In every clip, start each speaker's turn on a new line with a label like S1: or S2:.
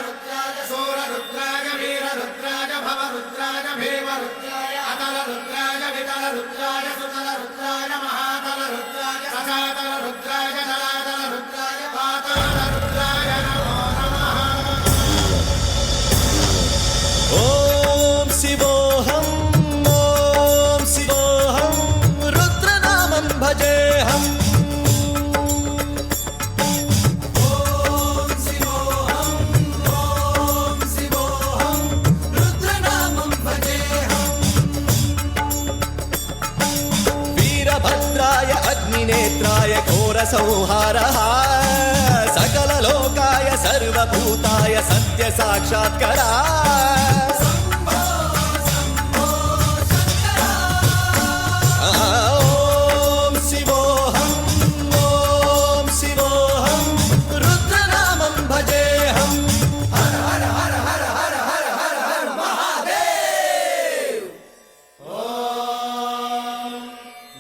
S1: रुद्राय सूररुद्राय वीररुद्राय भवरुद्राय भीमरुद्राय अतलरुद्राय वितलरुद्राय सुतलरुद्राय महातलरुद्राय सचातलरुद्राय जलातलरुद्राय पातालरुद्राय नमो नमः।
S2: ఓం శివోహం ఓం శివోహం రుద్రనామం భజేహం ఓం శివోహం ఓం శివోహం రుద్రనామం భజేహం వీరభద్రాయ అగ్నినేత్రాయ ఘోర సంహారః సకల లోకాయ సర్వభూతాయ సత్య సాక్షాత్కరా ఓం శివోహం ఓం శివోహం రుద్రనామం భజేహం హర హర హర హర హర హర హర హర మహాదేవ్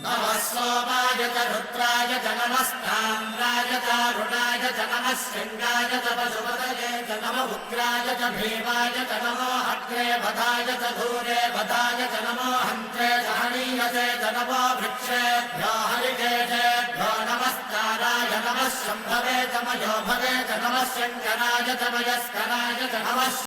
S1: नमः सोमाय च रुद्राय च नमस्ताम्राय च अरुणाय च नमः शृङ्गाय च पशुपतये च नमः उग्राय च भीमाय च नमो अग्रे वधाय च धूरे वधाय च नमो हन्त्रे च हनीयसे च नमो वृक्षेभ्यो हरिकेशेभ्यो नमस्काराय नमः शम्भवे च मयोभवे च नमः शङ्कराय च मयस्कराय च नमः